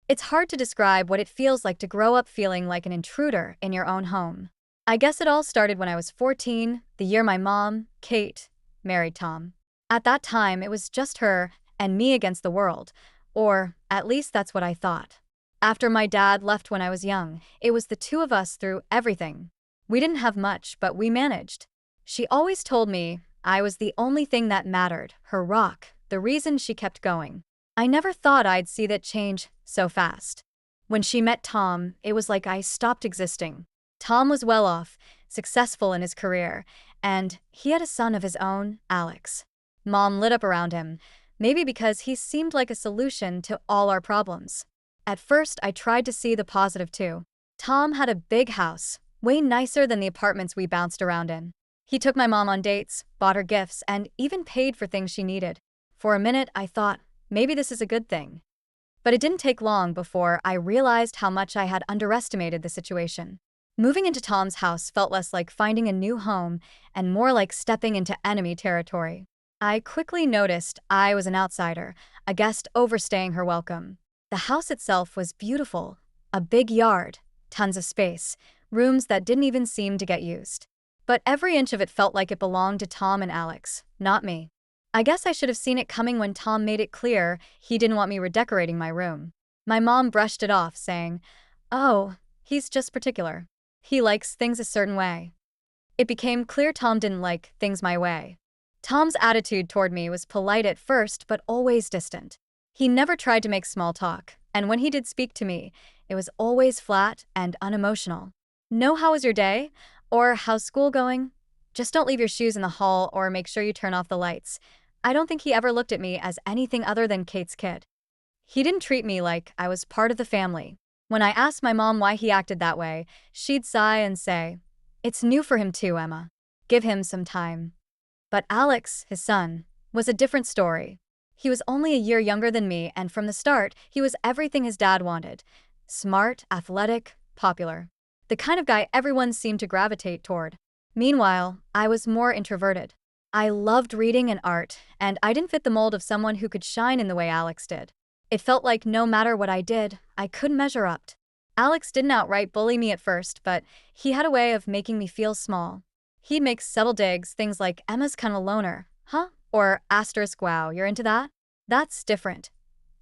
It's hard to describe what it feels like to grow up feeling like an intruder in your own home. I guess it all started when I was 14, the year my mom, Kate, married Tom. At that time, it was just her and me against the world, or at least that's what I thought. After my dad left when I was young, it was the two of us through everything. We didn't have much, but we managed. She always told me I was the only thing that mattered, her rock, the reason she kept going. I never thought I'd see that change so fast. When she met Tom, it was like I stopped existing. Tom was well off, successful in his career, and he had a son of his own, Alex. Mom lit up around him, maybe because he seemed like a solution to all our problems. At first, I tried to see the positive too. Tom had a big house, way nicer than the apartments we bounced around in. He took my mom on dates, bought her gifts, and even paid for things she needed. For a minute, I thought, maybe this is a good thing. But it didn't take long before I realized how much I had underestimated the situation. Moving into Tom's house felt less like finding a new home and more like stepping into enemy territory. I quickly noticed I was an outsider, a guest overstaying her welcome. The house itself was beautiful, a big yard, tons of space, rooms that didn't even seem to get used. But every inch of it felt like it belonged to Tom and Alex, not me. I guess I should have seen it coming when Tom made it clear he didn't want me redecorating my room. My mom brushed it off, saying, "Oh, he's just particular. He likes things a certain way." It became clear Tom didn't like things my way. Tom's attitude toward me was polite at first, but always distant. He never tried to make small talk, and when he did speak to me, it was always flat and unemotional. "No, how was your day?" Or "How's school going?" "Just don't leave your shoes in the hall or make sure you turn off the lights." I don't think he ever looked at me as anything other than Kate's kid. He didn't treat me like I was part of the family. When I asked my mom why he acted that way, she'd sigh and say, "It's new for him too, Emma. Give him some time." But Alex, his son, was a different story. He was only a year younger than me, and from the start, he was everything his dad wanted. Smart, athletic, popular. The kind of guy everyone seemed to gravitate toward. Meanwhile, I was more introverted. I loved reading and art, and I didn't fit the mold of someone who could shine in the way Alex did. It felt like no matter what I did, I couldn't measure up. Alex didn't outright bully me at first, but he had a way of making me feel small. He'd make subtle digs, things like, "Emma's kinda loner, huh?" Or asterisk, "Wow, you're into that?" That's different.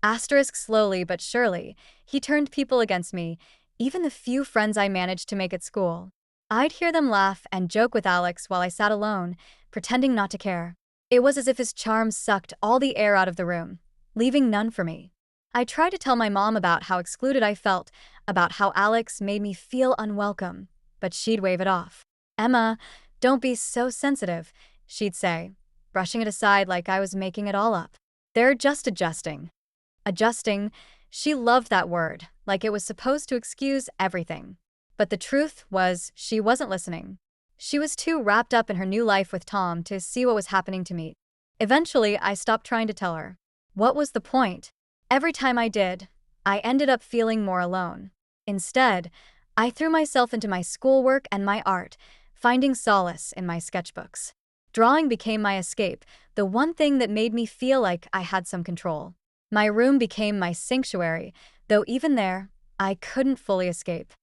Asterisk, slowly but surely, he turned people against me, even the few friends I managed to make at school. I'd hear them laugh and joke with Alex while I sat alone, pretending not to care. It was as if his charm sucked all the air out of the room, leaving none for me. I tried to tell my mom about how excluded I felt, about how Alex made me feel unwelcome, but she'd wave it off. "Emma, don't be so sensitive," she'd say, brushing it aside like I was making it all up. "They're just adjusting." Adjusting, she loved that word, like it was supposed to excuse everything. But the truth was, she wasn't listening. She was too wrapped up in her new life with Tom to see what was happening to me. Eventually, I stopped trying to tell her. What was the point? Every time I did, I ended up feeling more alone. Instead, I threw myself into my schoolwork and my art, finding solace in my sketchbooks. Drawing became my escape, the one thing that made me feel like I had some control. My room became my sanctuary, though even there, I couldn't fully escape.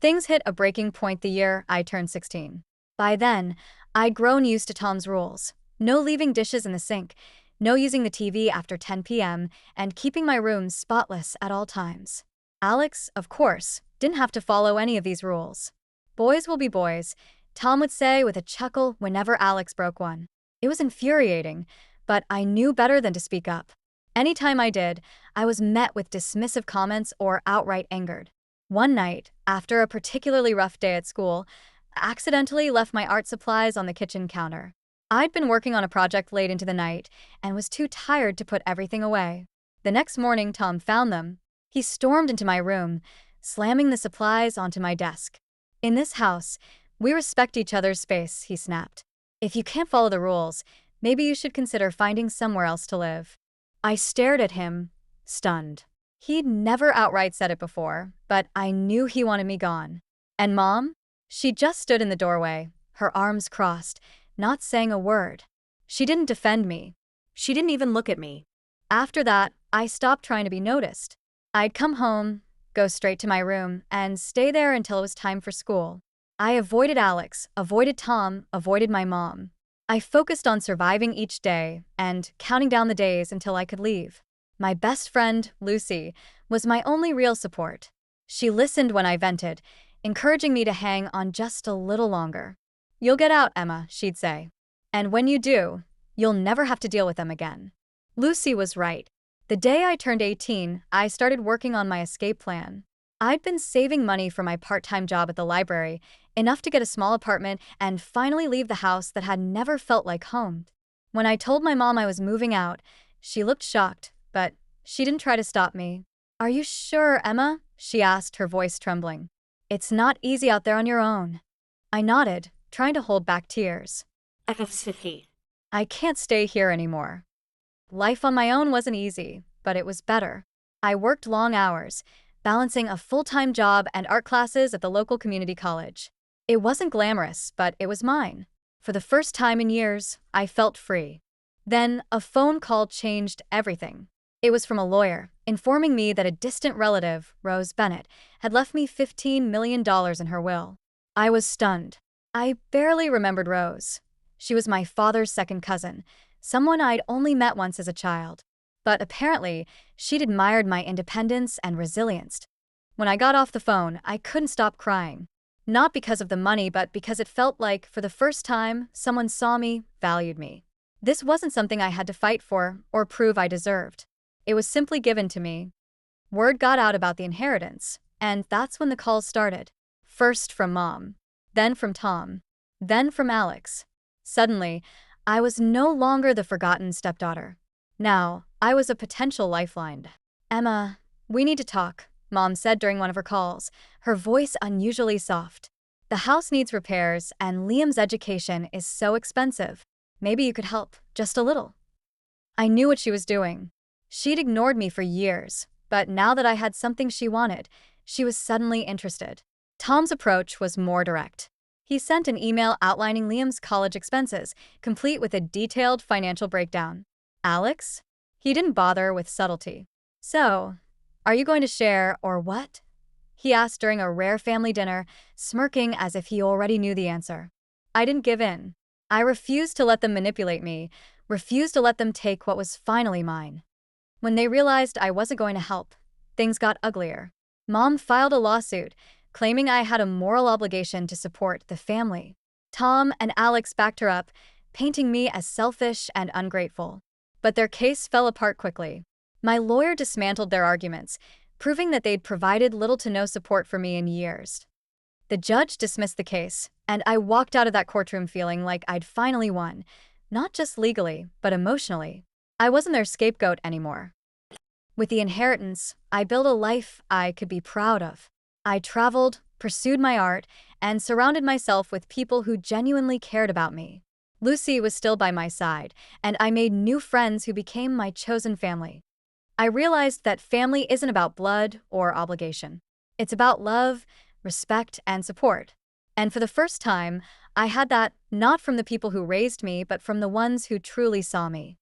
Things hit a breaking point the year I turned 16. By then, I'd grown used to Tom's rules. No leaving dishes in the sink, no using the TV after 10 p.m., and keeping my room spotless at all times. Alex, of course, didn't have to follow any of these rules. "Boys will be boys," Tom would say with a chuckle whenever Alex broke one. It was infuriating, but I knew better than to speak up. Anytime I did, I was met with dismissive comments or outright angered. One night, after a particularly rough day at school, I accidentally left my art supplies on the kitchen counter. I'd been working on a project late into the night and was too tired to put everything away. The next morning, Tom found them. He stormed into my room, slamming the supplies onto my desk. "In this house, we respect each other's space," he snapped. "If you can't follow the rules, maybe you should consider finding somewhere else to live." I stared at him, stunned. He'd never outright said it before, but I knew he wanted me gone. And Mom? She just stood in the doorway, her arms crossed, not saying a word. She didn't defend me. She didn't even look at me. After that, I stopped trying to be noticed. I'd come home, go straight to my room, and stay there until it was time for school. I avoided Alex, avoided Tom, avoided my mom. I focused on surviving each day and counting down the days until I could leave. My best friend, Lucy, was my only real support. She listened when I vented, encouraging me to hang on just a little longer. "You'll get out, Emma," she'd say. "And when you do, you'll never have to deal with them again." Lucy was right. The day I turned 18, I started working on my escape plan. I'd been saving money for my part-time job at the library, enough to get a small apartment and finally leave the house that had never felt like home. When I told my mom I was moving out, she looked shocked, but she didn't try to stop me. "Are you sure, Emma?" she asked, her voice trembling. "It's not easy out there on your own." I nodded, trying to hold back tears. "I can't stay here anymore." Life on my own wasn't easy, but it was better. I worked long hours, balancing a full-time job and art classes at the local community college. It wasn't glamorous, but it was mine. For the first time in years, I felt free. Then, a phone call changed everything. It was from a lawyer, informing me that a distant relative, Rose Bennett, had left me $15 million in her will. I was stunned. I barely remembered Rose. She was my father's second cousin, someone I'd only met once as a child. But apparently, she'd admired my independence and resilience. When I got off the phone, I couldn't stop crying. Not because of the money, but because it felt like, for the first time, someone saw me, valued me. This wasn't something I had to fight for or prove I deserved. It was simply given to me. Word got out about the inheritance, and that's when the calls started. First from Mom, then from Tom, then from Alex. Suddenly, I was no longer the forgotten stepdaughter. Now, I was a potential lifeline. "Emma, we need to talk," Mom said during one of her calls, her voice unusually soft. "The house needs repairs, and Liam's education is so expensive. Maybe you could help, just a little." I knew what she was doing. She'd ignored me for years, but now that I had something she wanted, she was suddenly interested. Tom's approach was more direct. He sent an email outlining Liam's college expenses, complete with a detailed financial breakdown. Alex? He didn't bother with subtlety. "So, are you going to share or what?" he asked during a rare family dinner, smirking as if he already knew the answer. I didn't give in. I refused to let them manipulate me, refused to let them take what was finally mine. When they realized I wasn't going to help, things got uglier. Mom filed a lawsuit, claiming I had a moral obligation to support the family. Tom and Alex backed her up, painting me as selfish and ungrateful. But their case fell apart quickly. My lawyer dismantled their arguments, proving that they'd provided little to no support for me in years. The judge dismissed the case, and I walked out of that courtroom feeling like I'd finally won, not just legally, but emotionally. I wasn't their scapegoat anymore. With the inheritance, I built a life I could be proud of. I traveled, pursued my art, and surrounded myself with people who genuinely cared about me. Lucy was still by my side, and I made new friends who became my chosen family. I realized that family isn't about blood or obligation. It's about love, respect, and support. And for the first time, I had that not from the people who raised me, but from the ones who truly saw me.